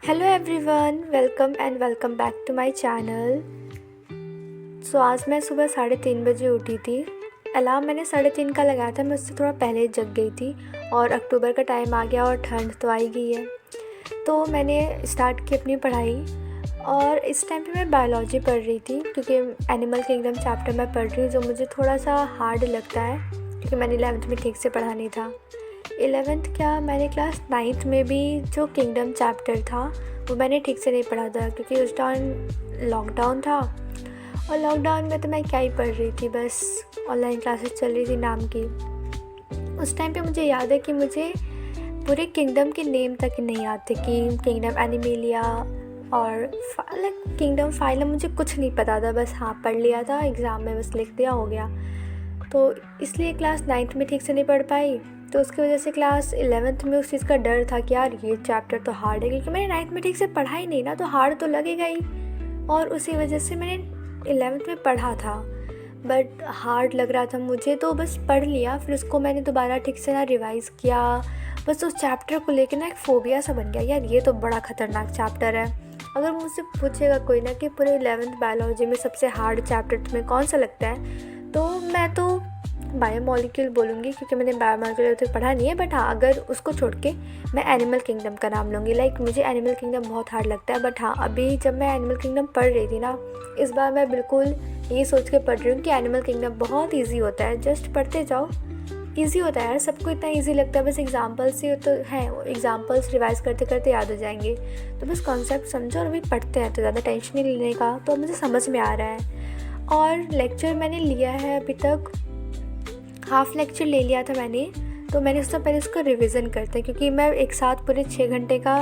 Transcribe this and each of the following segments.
Hello everyone, welcome back to my channel. आज मैं सुबह 3:30 बजे उठी थी। अलार्म मैंने 3:30 का लगाया था, मैं उससे थोड़ा पहले ही जग गई थी। और अक्टूबर का टाइम आ गया और ठंड तो आई गई है, तो मैंने स्टार्ट की अपनी पढ़ाई। और इस टाइम पे मैं बायोलॉजी पढ़ रही थी, क्योंकि एनिमल किंगडम चैप्टर मैं पढ़ रही हूँ, जो मुझे थोड़ा सा हार्ड लगता है, क्योंकि मैंने 11th में ठीक से पढ़ा नहीं था। 11th क्या, मैंने क्लास 9th में भी जो किंगडम चैप्टर था वो मैंने ठीक से नहीं पढ़ा था, क्योंकि उस टाइम लॉकडाउन था। और लॉकडाउन में तो मैं क्या ही पढ़ रही थी, बस ऑनलाइन क्लासेस चल रही थी नाम की। उस टाइम पे मुझे याद है कि मुझे पूरे किंगडम के नेम तक नहीं याद थे, कि किंगडम एनिमेलिया और किंगडम फाइलम, मुझे कुछ नहीं पता था। बस हाँ, पढ़ लिया था, एग्ज़ाम में बस लिख दिया, हो गया। तो इसलिए क्लास 9th में ठीक से नहीं पढ़ पाई। तो उसकी वजह से क्लास 11th में उस चीज़ का डर था कि यार ये चैप्टर तो हार्ड है, क्योंकि मैंने 9th में ठीक से पढ़ा ही नहीं ना, तो हार्ड तो लगेगा ही। और उसी वजह से मैंने 11th में पढ़ा था, बट हार्ड लग रहा था मुझे, तो बस पढ़ लिया। फिर उसको मैंने दोबारा ठीक से ना रिवाइज़ किया। बस उस चैप्टर को लेकर ना एक फ़ोबिया सा बन गया, यार ये तो बड़ा ख़तरनाक चैप्टर है। अगर मुझसे पूछेगा कोई ना कि पूरे 11th बायोलॉजी में सबसे हार्ड चैप्टर तुम्हें कौन सा लगता है, तो मैं तो बायोमॉलिक्यूल बोलूँगी, क्योंकि मैंने बायोमॉलिक्यूल तो पढ़ा नहीं है। बट हाँ, अगर उसको छोड़ के मैं एनिमल किंगडम का नाम लूँगी। मुझे एनिमल किंगडम बहुत हार्ड लगता है। बट हाँ, अभी जब मैं एनिमल किंगडम पढ़ रही थी ना, इस बार मैं बिल्कुल ये सोच के पढ़ रही हूँ कि एनिमल किंगडम बहुत ईजी होता है, जस्ट पढ़ते जाओ, ईजी होता है यार। सबको इतना ईजी लगता है, बस एग्जाम्पल्स ही तो हैं, एग्जाम्पल्स रिवाइज करते करते याद हो जाएंगे। तो बस कॉन्सेप्ट समझो और अभी पढ़ते हैं, तो ज़्यादा टेंशन नहीं लेने का। तो मुझे समझ में आ रहा है। और लेक्चर मैंने लिया है अभी तक, हाफ लेक्चर ले लिया था मैंने। तो मैंने उससे पहले उसको रिवीजन करते हैं, क्योंकि मैं एक साथ पूरे 6 घंटे का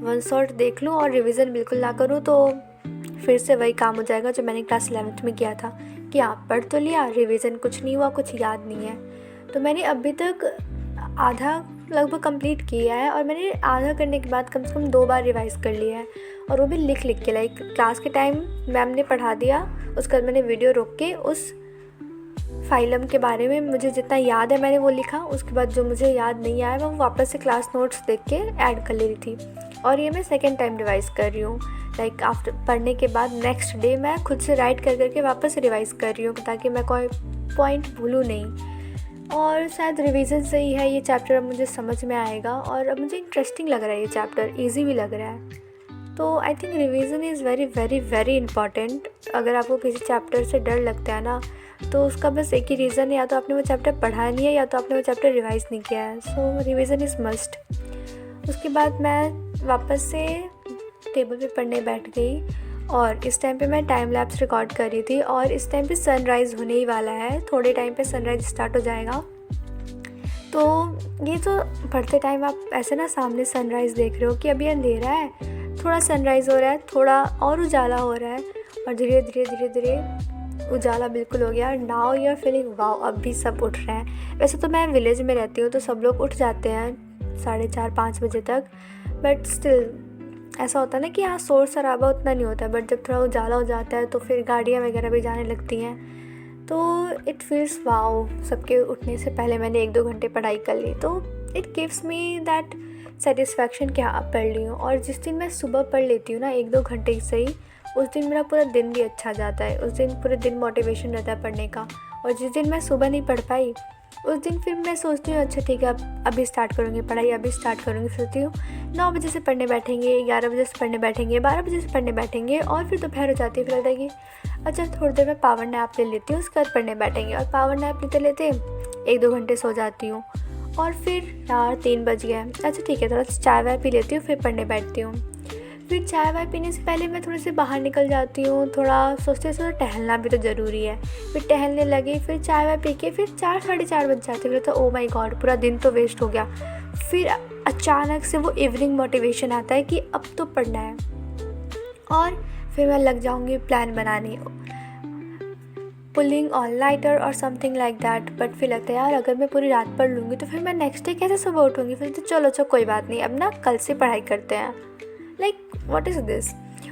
वन शॉट देख लूँ और रिवीजन बिल्कुल ना करूँ, तो फिर से वही काम हो जाएगा जो मैंने क्लास 11th में किया था, कि आप पढ़ तो लिया, रिवीजन कुछ नहीं हुआ, कुछ याद नहीं है। तो मैंने अभी तक आधा लगभग कंप्लीट किया है, और मैंने आधा करने के बाद कम से कम 2 बार रिवाइज़ कर लिया है, और वो भी लिख लिख के। क्लास के टाइम मैम ने पढ़ा दिया, उसके बाद मैंने वीडियो रोक के उस फाइलम के बारे में मुझे जितना याद है मैंने वो लिखा। उसके बाद जो मुझे याद नहीं आया, मैं वापस से क्लास नोट्स देख के ऐड कर ले रही थी। और ये मैं सेकेंड टाइम रिवाइज़ कर रही हूँ। आफ्टर पढ़ने के बाद नेक्स्ट डे मैं खुद से राइट कर करके वापस रिवाइज़ कर रही हूँ, ताकि मैं कोई पॉइंट भूलूँ नहीं। और शायद रिवीजन से ही है ये चैप्टर, अब मुझे समझ में आएगा, और अब मुझे इंटरेस्टिंग लग रहा है ये चैप्टर, ईजी भी लग रहा है। तो I think revision is very very very important. अगर आपको किसी चैप्टर से डर लगता है ना, तो उसका बस एक ही रीज़न है, या तो आपने वो चैप्टर पढ़ा नहीं है, या तो आपने वो चैप्टर रिवाइज़ नहीं किया है। सो रिवीजन इज़ मस्ट। उसके बाद मैं वापस से टेबल पे पढ़ने बैठ गई, और इस टाइम पे मैं टाइम लैप्स रिकॉर्ड कर रही थी। और इस टाइम पे सनराइज़ होने ही वाला है, थोड़े टाइम पे सनराइज़ स्टार्ट हो जाएगा। तो ये तो पढ़ते टाइम आप ऐसे ना सामने सनराइज़ देख रहे हो कि अभी अंधेरा है, थोड़ा सनराइज़ हो रहा है, थोड़ा और उजाला हो रहा है, और धीरे धीरे धीरे धीरे उजाला बिल्कुल हो गया। Now you are feeling wow, अब भी सब उठ रहे हैं। वैसे तो मैं विलेज में रहती हूँ, तो सब लोग उठ जाते हैं 4:30-5 बजे तक, बट स्टिल ऐसा होता है ना कि यहाँ शोर शराबा उतना नहीं होता है। बट जब थोड़ा उजाला हो जाता है, तो फिर गाड़ियाँ वगैरह भी जाने लगती हैं, तो इट फील्स वाओ, सबके उठने से पहले मैंने 1-2 घंटे पढ़ाई कर ली। तो it gives me that satisfaction कि हाँ, पढ़ ली हूँ। और जिस दिन मैं सुबह पढ़ लेती हूँ ना 1-2 घंटे से ही, उस दिन मेरा पूरा दिन भी अच्छा जाता है। उस दिन पूरे दिन मोटिवेशन रहता है पढ़ने का। और जिस दिन मैं सुबह नहीं पढ़ पाई, उस दिन फिर मैं सोचती हूँ अच्छा ठीक है, अब अभी स्टार्ट करूँगी पढ़ाई, अभी स्टार्ट करूँगी। सोचती हूँ 9 बजे से पढ़ने बैठेंगे, 11 बजे से पढ़ने बैठेंगे, 12 बजे से पढ़ने बैठेंगे, और फिर दोपहर हो जाती है। फिर लगता है कि अच्छा थोड़ी देर में पावर नैप ले लेती हूँ, उसके बाद पढ़ने बैठेंगे। और पावर नैप लेते लेते 1-2 घंटे सो जाती हूँ, और फिर यार 3 बज गए, अच्छा ठीक है थोड़ा चाय वाय पी लेती हूँ, फिर पढ़ने बैठती हूँ। फिर चाय वाय पीने से पहले मैं थोड़ी सी बाहर निकल जाती हूँ, थोड़ा सोचते थोड़ा टहलना भी तो ज़रूरी है। फिर टहलने लगी, फिर चाय वाय पी के फिर 4-4:30 बज जाते, फिर तो ओ माय गॉड, पूरा दिन तो वेस्ट हो गया। फिर अचानक से वो इवनिंग मोटिवेशन आता है कि अब तो पढ़ना है, और फिर मैं लग जाऊँगी प्लान बनाने, पुलिंग ऑल नाइटर और समथिंग लाइक दैट। बट फिर लगता है यार अगर मैं पूरी रात पढ़ लूँगी तो फिर मैं नेक्स्ट डे कैसे सुबह उठूँगी। फिर तो चलो कोई बात नहीं, अब ना कल से पढ़ाई करते हैं। What is this.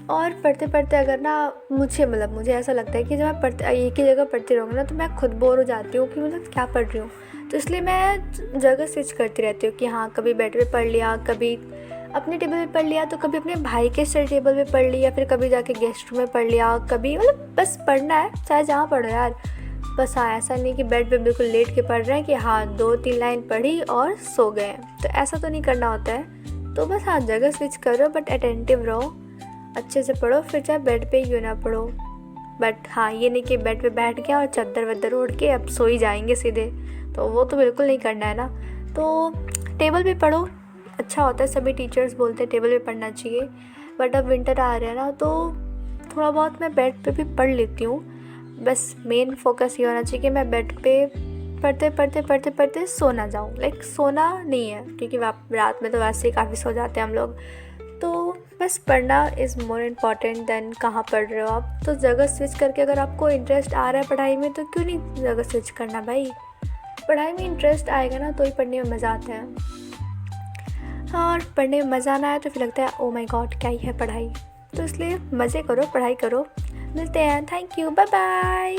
और पढ़ते पढ़ते अगर ना मुझे ऐसा लगता है कि जब मैं एक ही जगह पढ़ती रहूँगी ना, तो मैं खुद बोर हो जाती हूँ कि क्या पढ़ रही हूँ। तो इसलिए मैं जगह स्विच करती रहती हूँ कि हाँ, कभी बेड पे पढ़ लिया, कभी अपने टेबल पे पढ़ लिया तो कभी अपने भाई के स्टडी टेबल पे पढ़ लिया, फिर कभी जाके गेस्ट रूम में पढ़ लिया, कभी मतलब बस पढ़ना है चाहे जहाँ पढ़ो यार। बस हाँ, ऐसा नहीं कि बेड पे बिल्कुल लेट के पढ़ रहे हैं कि हाँ 2-3 लाइन पढ़ी और सो गए, तो ऐसा तो नहीं करना होता है। तो बस हाँ, जगह स्विच करो बट अटेंटिव रहो, अच्छे से पढ़ो, फिर चाहे बेड पे क्यों ना पढ़ो। बट हाँ, ये नहीं कि बेड पे बैठ गया और चादर वद्दर ओढ़ के अब सो ही जाएंगे सीधे, तो वो तो बिल्कुल नहीं करना है ना। तो टेबल पे पढ़ो, अच्छा होता है, सभी टीचर्स बोलते हैं टेबल पे पढ़ना चाहिए। बट अब विंटर आ रहा है ना, तो थोड़ा बहुत मैं बेड पे भी पढ़ लेती हूँ। बस मेन फोकस ये होना चाहिए कि मैं बेड पे पढ़ते पढ़ते पढ़ते पढ़ते सो ना जाऊँ। लाइक सोना नहीं है, क्योंकि रात में तो वैसे ही काफ़ी सो जाते हैं हम लोग। तो बस पढ़ना इज़ मोर इम्पॉर्टेंट दैन कहाँ पढ़ रहे हो आप। तो जगह स्विच करके अगर आपको इंटरेस्ट आ रहा है पढ़ाई में, तो क्यों नहीं जगह स्विच करना भाई। पढ़ाई में इंटरेस्ट आएगा ना तो ही पढ़ने में मज़ा आता है। और पढ़ने में मज़ा ना आए तो फिर लगता है ओ माय गॉड क्या ही है पढ़ाई। तो इसलिए मज़े करो, पढ़ाई करो। मिलते हैं, थैंक यू, बाय बाय।